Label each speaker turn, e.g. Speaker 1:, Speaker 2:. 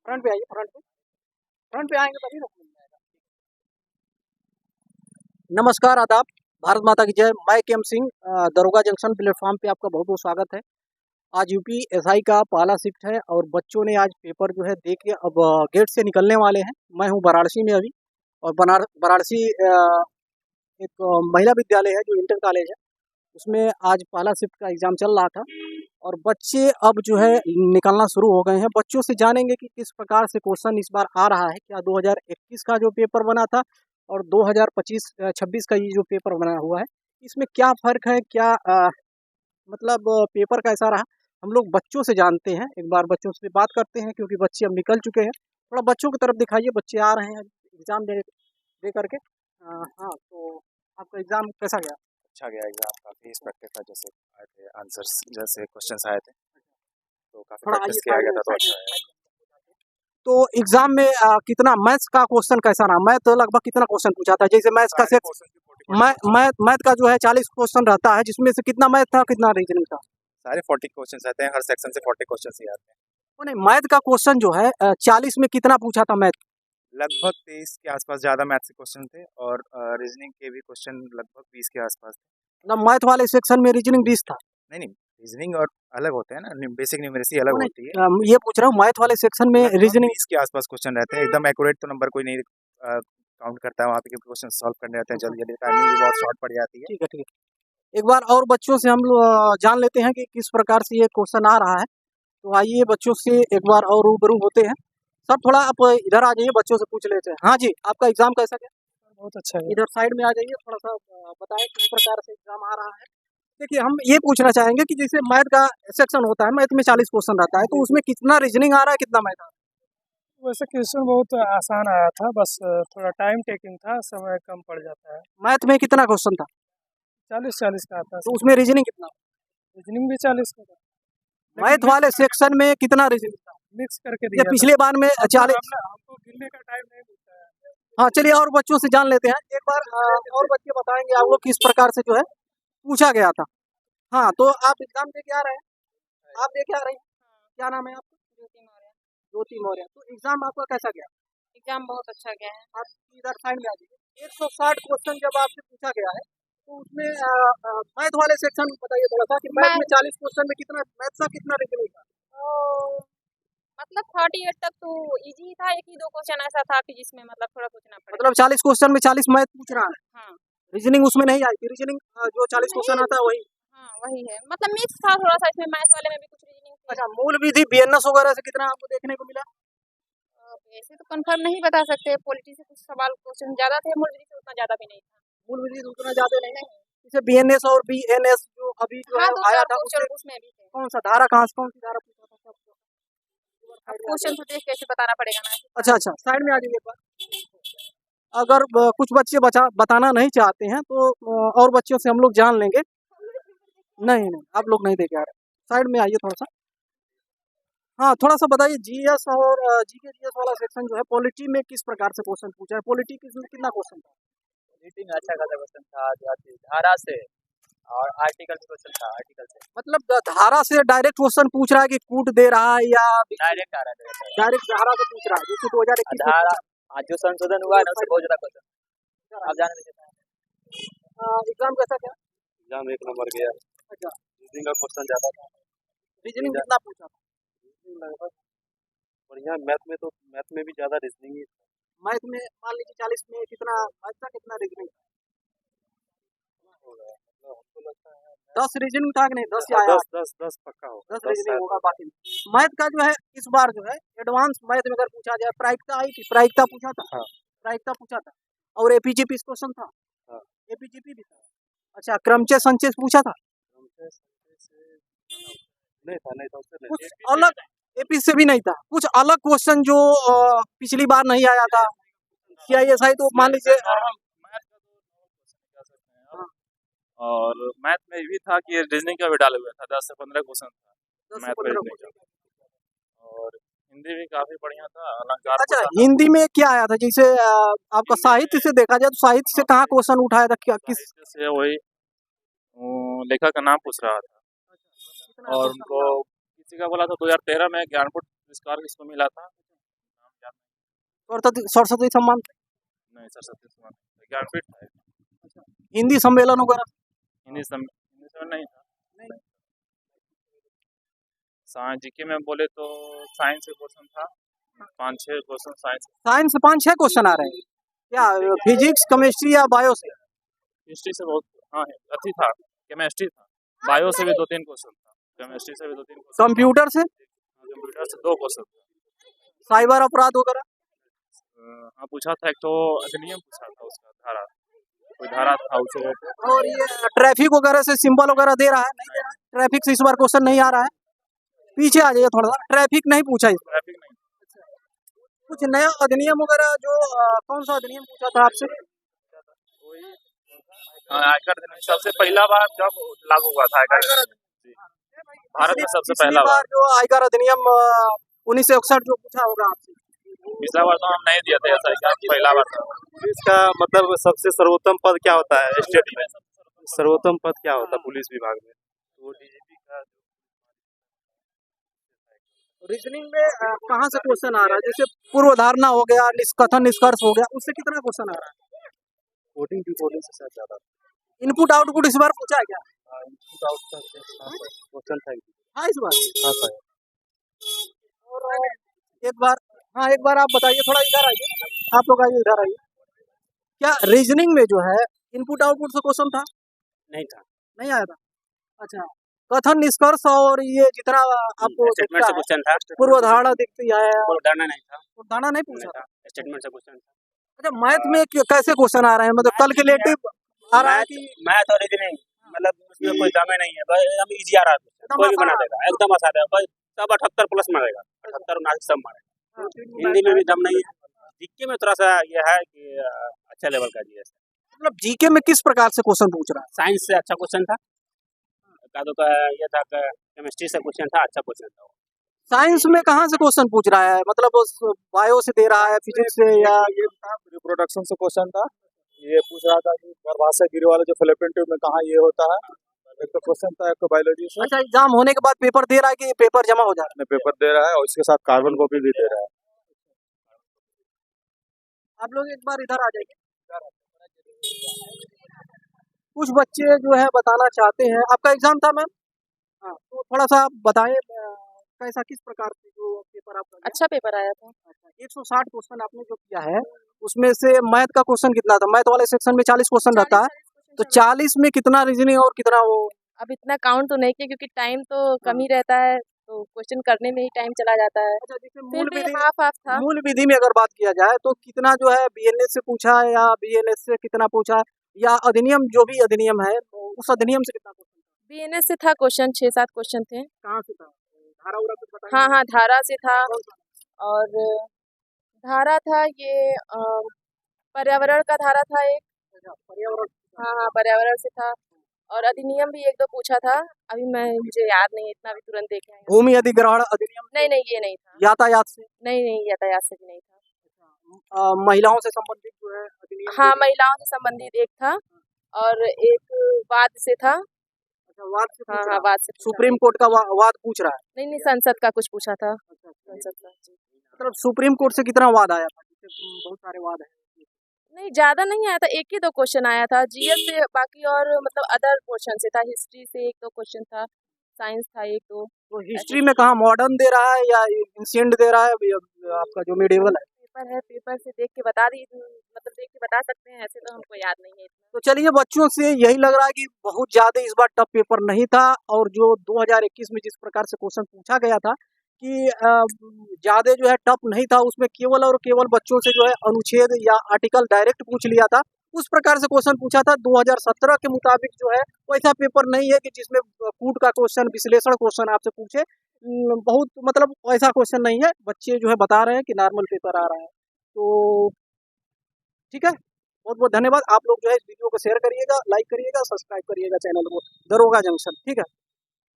Speaker 1: Front पे आइए, front पे आएंगे तभी ना मिल जाएगा। नमस्कार, आदाब, भारत माता की जय। मैं केम सिंह, दरोगा जंक्शन प्लेटफॉर्म पे आपका बहुत बहुत स्वागत है। आज यूपीएसआई का पहला शिफ्ट है और बच्चों ने आज पेपर जो है दे के अब गेट से निकलने वाले हैं। मैं हूँ वाराणसी में अभी, और वाराणसी एक महिला विद्यालय है जो इंटर कॉलेज है, उसमें आज पहला शिफ्ट का एग्ज़ाम चल रहा था और बच्चे अब जो है निकलना शुरू हो गए हैं। बच्चों से जानेंगे कि किस प्रकार से क्वेश्चन इस बार आ रहा है, क्या 2021 का जो पेपर बना था और 2025-26 का ये जो पेपर बना हुआ है, इसमें क्या फ़र्क है, क्या मतलब पेपर कैसा रहा, हम लोग बच्चों से जानते हैं। एक बार बच्चों से बात करते हैं क्योंकि बच्चे अब निकल चुके हैं। थोड़ा बच्चों की तरफ दिखाइए, बच्चे आ रहे हैं एग्ज़ाम दे करके। हाँ, तो आपका एग्ज़ाम कैसा गया?
Speaker 2: अच्छा गया एग्जाम, काफ़ी एक्सपेक्टेड था। जैसे आए थे आंसर्स, जैसे क्वेश्चंस आए थे तो काफ़ी
Speaker 1: थोड़ा
Speaker 2: प्रैक्टिस
Speaker 1: आइए
Speaker 2: किया
Speaker 1: साइड
Speaker 2: गया
Speaker 1: में,
Speaker 2: था, तो
Speaker 1: साइड
Speaker 2: अच्छा है।
Speaker 1: में। तो एग्जाम में कितना मैथ्स का क्वेश्चन कैसा रहा? मैथ तो लगभग कितना क्वेश्चन पूछा था? जैसे मैथ्स का
Speaker 2: सारे
Speaker 1: सेक्स
Speaker 2: क्वेश्चन की 40
Speaker 1: मैथ का जो है 40 क्वेश्चन रहता है, जिसमें से कितना मैथ था, कितना रीजनिंग था?
Speaker 2: सारे 40 क्वेश्चंस आते हैं, हर सेक्शन से 40 क्वेश्चंस ही आते हैं।
Speaker 1: वो नहीं, मैथ का क्वेश्चन जो है 40 में कितना पूछा था मैथ?
Speaker 2: लगभग 23 के आसपास ज़्यादा मैथ्स के क्वेश्चन थे और रीजनिंग के भी क्वेश्चन लगभग 20 के आसपास थे।
Speaker 1: मतलब मैथ वाले सेक्शन में रीजनिंग 20 था?
Speaker 2: नहीं नहीं, रीजनिंग और अलग होते हैं ना, बेसिक न्यूमेरेसी अलग
Speaker 1: वो
Speaker 2: होती है।
Speaker 1: नहीं, ये पूछ रहा हूँ मैथ वाले सेक्शन में
Speaker 2: लगभग
Speaker 1: रीजनिंग।
Speaker 2: 20 के आसपास क्वेश्चन रहते हैं। एकदम एक्यूरेट तो नंबर कोई नहीं काउंट करता है वहाँ पे, क्योंकि क्वेश्चन सॉल्व करने रहते हैं जल्दी जल्दी, टाइमिंग भी बहुत शॉर्ट पड़ जाती है।
Speaker 1: ठीक है, ठीक है। एक बार और बच्चों से हम लोग जान लेते हैं कि किस प्रकार से ये क्वेश्चन आ रहा है। तो आइए बच्चों से एक बार और रूबरू होते हैं। सब थोड़ा आप इधर आ जाइए, बच्चों से पूछ लेते हैं। हाँ जी, आपका एग्जाम कैसा गया?
Speaker 3: बहुत अच्छा है।
Speaker 1: इधर साइड में आ जाइए, थोड़ा सा बताएं किस प्रकार से एग्जाम आ रहा है। देखिए, हम ये पूछना चाहेंगे कि जैसे मैथ का सेक्शन होता है, मैथ में 40 क्वेश्चन रहता है, तो उसमें कितना रीजनिंग आ रहा है, कितना मैथ आ रहा
Speaker 3: वैसे क्वेश्चन बहुत आसान आया था, बस थोड़ा टाइम टेकिंग था, समय कम पड़ जाता है।
Speaker 1: है? मैथ में कितना क्वेश्चन था?
Speaker 3: 40-40 का आता
Speaker 1: तो
Speaker 3: है।
Speaker 1: उसमें रीजनिंग कितना?
Speaker 3: रीजनिंग भी 40 का था,
Speaker 1: मैथ
Speaker 3: लेकिन
Speaker 1: वाले सेक्शन में कितना रीजनिंग था?
Speaker 3: मिक्स करके
Speaker 1: ये
Speaker 3: दिया था।
Speaker 1: पिछले बार में 40।
Speaker 3: हमको गिनने का टाइम नहीं मिलता है।
Speaker 1: हाँ, चलिए और बच्चों से जान लेते हैं एक बार। और बच्चे बताएंगे आप लोग किस प्रकार से जो है पूछा गया था। हाँ, तो आप एग्जाम दे के आ रहे हैं, आप दे के आ रही हैं, क्या नाम है आपका?
Speaker 4: ज्योति मौर्य।
Speaker 1: ज्योति मौर्य। तो एग्जाम आपका कैसा गया?
Speaker 4: एग्जाम बहुत अच्छा गया है।
Speaker 1: आप इधर साइड में आ जाइए। 160 क्वेश्चन जब आपसे पूछा गया है, तो उसमें मैथ वाले सेक्शन में बताइए थोड़ा सा कि मैथ में 40 क्वेश्चन में कितना मैथ का, कितना रीजनिंग था?
Speaker 4: तो मतलब 38 तक तो इजी था, एक ही दो क्वेश्चन ऐसा था कि जिसमें मतलब थोड़ा सोचना पड़ेगा।
Speaker 1: मतलब 40 क्वेश्चन में 40 मैथ पूछ रहा है,
Speaker 4: हाँ
Speaker 1: रीजनिंग उसमें नहीं आई थी? रीजनिंग जो 40
Speaker 4: नहीं,
Speaker 1: क्वेश्चन आता है वही?
Speaker 4: हाँ वही है, मतलब मिक्स था थोड़ा सा, इसमें मैथ्स वाले में भी कुछ रीजनिंग थी।
Speaker 1: अच्छा, मूल विधि बीएनएस वगैरह से कितना आपको देखने को मिला?
Speaker 4: ऐसे तो कंफर्म नहीं बता सकते, पॉलिटी से कुछ सवाल क्वेश्चन ज्यादा थे, मूलविधि से उतना ज्यादा भी नहीं था।
Speaker 1: मूल विधि से उतना ज्यादा नहीं। जैसे बीएनएस और बीएनएस जो अभी जो
Speaker 4: हाँ,
Speaker 1: है
Speaker 4: दो
Speaker 1: आया
Speaker 4: चार
Speaker 1: था, उसमें
Speaker 4: क्वेश्चन उसमें भी थे।
Speaker 1: कौन सा धारा, कहाँ से कौन सी धारा पूछा था सबको?
Speaker 4: अब क्वेश्चन तो देख कैसे बताना पड़ेगा ना।
Speaker 1: अच्छा अच्छा, साइड में आ जाइए एक बार। अगर कुछ बच्चे बताना नहीं चाहते हैं तो और बच्चों से हम लोग जान लेंगे। नहीं नहीं, आप लोग नहीं देखे आ रहे, साइड में आइए थोड़ा सा। हाँ, थोड़ा सा बताइए, जीएस और जीके जीएस वाला सेक्शन जो है, पॉलिटी में किस प्रकार से क्वेश्चन पूछा है? पॉलिटी में कितना क्वेश्चन था?
Speaker 5: रीडिंग अच्छा खासा क्वेश्चन था, जो आती धारा से और आर्टिकल से क्वेश्चन था, आर्टिकल से
Speaker 1: मतलब धारा से डायरेक्ट क्वेश्चन पूछ रहा है कि कूट दे रहा है, या
Speaker 5: डायरेक्ट आ रहा है।
Speaker 1: डायरेक्ट धारा से पूछ रहा है, जैसे 2021 में
Speaker 5: धारा
Speaker 1: पूछा?
Speaker 5: आज जो संशोधन हुआ है ना, उससे बहुत ज्यादा क्वेश्चन आप जाने देते हैं।
Speaker 1: एग्जाम कैसा गया?
Speaker 2: एग्जाम 1 नंबर गया।
Speaker 1: अच्छा,
Speaker 2: रीजनिंग का क्वेश्चन ज़्यादा था।
Speaker 1: रीजनिंग कितना पूछा था?
Speaker 2: लगभग बढ़िया। मैथ में भी ज़्यादा रीजनिंग ही
Speaker 1: मैथ में मान लीजिए 40 में कितना मैथ का, कितना रीजनिंग?
Speaker 2: होगा, मतलब हमको लगता है
Speaker 1: 10 रीजनिंग था कि नहीं? 10
Speaker 2: हाँ,
Speaker 1: आया?
Speaker 2: 10 पक्का होगा।
Speaker 1: 10 रीजनिंग होगा, बाकी मैथ का जो है इस बार जो है एडवांस मैथ में अगर पूछा जाए, प्रायिकता आई थी, प्रायिकता पूछा था?
Speaker 2: हाँ।
Speaker 1: प्रायिकता पूछा था। और एपीजीपी क्वेश्चन था?
Speaker 2: हाँ।
Speaker 1: एपीजीपी भी था। अच्छा, क्रमचय संचय पूछा था?
Speaker 2: नहीं था उससे
Speaker 1: कुछ अलग एपी से भी नहीं था, कुछ अलग क्वेश्चन जो पिछली बार नहीं आया था? सीआईएसआई तो मान लीजिए
Speaker 6: और मैथ में भी था कि रीजनिंग का भी डाला हुआ था, 10 से 15 क्वेश्चन था मैथ में रीजनिंग का। और हिंदी भी काफी बढ़िया था, अलंकार।
Speaker 1: अच्छा, हिंदी में क्या आया था? जैसे आपका साहित्य से देखा जाए तो साहित्य से कहाँ क्वेश्चन उठाया था, क्या किस
Speaker 6: से? वही लेखक का नाम पूछ रहा था और उनको किसी का बोला था 2013 में ज्ञानपीठ पुरस्कार किसको मिला था,
Speaker 1: सरस्वती सम्मान?
Speaker 6: नहीं, सरस्वती सम्मान ज्ञानपीठ था।
Speaker 1: हिंदी सम्मेलन वगैरह?
Speaker 6: हिंदी सम्मेलन नहीं था। साइंस जीके में बोले तो साइंस के क्वेश्चन था, 5-6 क्वेश्चन साइंस।
Speaker 1: साइंस से 5-6 क्वेश्चन आ रहे हैं क्या? फिजिक्स, केमिस्ट्री या बायो से?
Speaker 6: हिस्ट्री से बहुत, हाँ अथी था, केमिस्ट्री था, बायो से भी 2-3 क्वेश्चन था, केमिस्ट्री से भी 2-3 क्वेश्चन।
Speaker 1: कंप्यूटर से?
Speaker 6: कंप्यूटर से 2 क्वेश्चन था।
Speaker 1: साइबर अपराध वगैरह?
Speaker 6: हाँ पूछा था, एक तो अधिनियम पूछा था, उसका धारा, कोई धारा था उसे।
Speaker 1: और ये ट्रैफिक वगैरह से सिंबल वगैरह दे रहा है? नहीं दे रहा है? ट्रैफिक से इस बार क्वेश्चन नहीं आ रहा है, पीछे आ जाइए थोड़ा सा। ट्रैफिक नहीं पूछा इस बार?
Speaker 6: ट्रैफिक नहीं।
Speaker 1: कुछ नया अधिनियम वगैरह जो कौन सा अधिनियम पूछा था आपसे?
Speaker 6: आयकर अधिनियम सबसे पहला बार जब लागू हुआ था आयकर अधिनियम, भारत में सबसे पहला बार
Speaker 1: जो आयकर अधिनियम 1961 जो पूछा होगा आपसे।
Speaker 6: पिछला बार तो हम नहीं दिए थे ऐसा, क्या पहला बार था।
Speaker 7: इसका मतलब सबसे सर्वोत्तम पद क्या होता है स्टेट में? सर्वोत्तम पद क्या होता है पुलिस विभाग में? वो डीजीपी का।
Speaker 1: रीजनिंग में कहाँ से क्वेश्चन आ रहा है? जैसे पूर्व धारणा हो गया, निष्कथन निष्कर्ष हो गया, उससे कितना क्वेश्चन आ रहा है?
Speaker 7: कोडिंग डिकोडिंग से शायद ज्यादा।
Speaker 1: इनपुट आउटपुट इस बार पूछा है क्या?
Speaker 7: इनपुट आउटपुट क्वेश्चन था।
Speaker 1: हाँ इस बार।
Speaker 7: हाँ सर।
Speaker 1: और एक बार आप बताइए, थोड़ा इधर आइए, आप लोग आइए इधर आइए। क्या रीजनिंग में जो है इनपुट आउटपुट से क्वेश्चन था?
Speaker 5: नहीं था।
Speaker 1: नहीं आया था? अच्छा, कथन निष्कर्ष और ये जितना आपको
Speaker 5: स्टेटमेंट से क्वेश्चन था।
Speaker 1: पूर्व धारणा दिखती है,
Speaker 5: दाना नहीं था।
Speaker 1: दाना नहीं पूछा था?
Speaker 5: स्टेटमेंट से क्वेश्चन था।
Speaker 1: अच्छा, मैथ में कैसे क्वेश्चन आ रहे हैं? मतलब कैलकुलेटिव आ रहा है कि
Speaker 5: मैथ और रीजनिंग मतलब उसमें कोई दम नहीं है, बस एकदम इजी आ रहा है, कोई भी बना देगा, एकदम आसान है, बस सब 78 प्लस मारेगा, 78 79 सब मारेगा। हिंदी में भी दम नहीं है। जीके में थोड़ा सा ये है कि अच्छा लेवल का जीएस।
Speaker 1: मतलब जीके में किस प्रकार से क्वेश्चन पूछ रहा है?
Speaker 5: साइंस से अच्छा क्वेश्चन था, का ये था, केमिस्ट्री से क्वेश्चन था, अच्छा क्वेश्चन था।
Speaker 1: साइंस में कहाँ से क्वेश्चन पूछ रहा है? मतलब बायो से दे रहा है, फिजिक्स से, या
Speaker 7: ये रिप्रोडक्शन से क्वेश्चन था। ये पूछ रहा था कि गर्भाशय गिरे वाले जो फेलोपियन ट्यूब में कहाँ ये होता है। एक तो क्वेश्चन था, एक तो बायोलॉजी से।
Speaker 1: अच्छा, एग्जाम होने के बाद पेपर दे रहा है कि पेपर जमा हो जा रहा है?
Speaker 7: पेपर दे रहा है और इसके साथ कार्बन कॉपी भी दे रहा है।
Speaker 1: आप लोग एक बार इधर आ जाइए। कुछ बच्चे जो है बताना चाहते हैं। आपका एग्जाम था मैम? हाँ, तो थोड़ा सा आप बताएं कैसा, किस प्रकार से जो पेपर आपका गया?
Speaker 4: अच्छा पेपर आया था।
Speaker 1: अच्छा, 160 क्वेश्चन आपने जो किया है, उसमें से मैथ का क्वेश्चन कितना था? मैथ वाले सेक्शन में 40 क्वेश्चन रहता है, तो 40 में कितना रीजनिंग और कितना वो?
Speaker 4: अब इतना काउंट तो नहीं किया क्योंकि टाइम तो कम ही रहता है, तो क्वेश्चन करने में ही टाइम चला जाता है।
Speaker 1: अच्छा, जैसे
Speaker 4: फिर भी हाफ हाफ था।
Speaker 1: मूल विधि में अगर बात किया जाए तो कितना जो है बीएनएस से पूछा है, या बीएनएस से कितना पूछा है, या अधिनियम जो भी अधिनियम है उस अधिनियम से कितना क्वेश्चन?
Speaker 4: बीएनएस से था क्वेश्चन, 6-7 क्वेश्चन थे।
Speaker 1: कहाँ से था? धारा उरा कुछ बताइए।
Speaker 4: हाँ हाँ, धारा से था, और धारा था ये पर्यावरण का धारा था एक।
Speaker 1: पर्यावरण?
Speaker 4: हाँ हाँ, पर्यावरण से था, और अधिनियम भी 1-2 पूछा था, अभी मुझे याद नहीं है, इतना भी तुरंत देखे हैं।
Speaker 1: भूमि अधिग्रहण अधिनियम?
Speaker 4: नहीं, ये नहीं था।
Speaker 1: यातायात से?
Speaker 4: नहीं, यातायात से भी नहीं था।
Speaker 1: महिलाओं से संबंधित जो है अधिनियम?
Speaker 4: हाँ, महिलाओं से संबंधित एक था, और एक वाद से था।
Speaker 1: अच्छा, वाद से पूछ
Speaker 4: हाँ,
Speaker 1: रहा है।
Speaker 4: वाद से पूछा।
Speaker 1: सुप्रीम कोर्ट का वाद पूछ रहा है?
Speaker 4: नहीं, संसद का कुछ पूछा था।
Speaker 1: अच्छा,
Speaker 4: संसद का।
Speaker 1: मतलब सुप्रीम कोर्ट से कितना वाद आया था? बहुत सारे वाद है।
Speaker 4: नहीं, ज़्यादा नहीं आया था, 1 ही 2 क्वेश्चन आया था जीएस से, बाकी और मतलब अदर पोर्शन से था, हिस्ट्री से 1-2 क्वेश्चन था, साइंस था 1-2।
Speaker 1: तो हिस्ट्री में कहाँ मॉडर्न दे रहा है या एंशिएंट दे रहा है, आपका जो मिडिवल है?
Speaker 4: पेपर से देख के बता सकते हैं, ऐसे तो हमको याद नहीं है इतना।
Speaker 1: तो चलिए, बच्चों से यही लग रहा है कि बहुत ज़्यादा इस बार टफ पेपर नहीं था, और जो 2021 में जिस प्रकार से क्वेश्चन पूछा गया था कि ज़्यादा जो है टफ नहीं था, उसमें केवल और केवल बच्चों से जो है अनुच्छेद या आर्टिकल डायरेक्ट पूछ लिया था, उस प्रकार से क्वेश्चन पूछा था। 2017 के मुताबिक जो है वैसा पेपर नहीं है कि जिसमें कूट का क्वेश्चन, विश्लेषण क्वेश्चन आपसे पूछे। बहुत मतलब ऐसा क्वेश्चन नहीं है। बच्चे जो है बता रहे हैं कि नॉर्मल पेपर आ रहा है। तो ठीक है, बहुत बहुत धन्यवाद। आप लोग जो है इस वीडियो को शेयर करिएगा, लाइक करिएगा, सब्सक्राइब करिएगा चैनल को, दरोगा जंक्शन। ठीक है।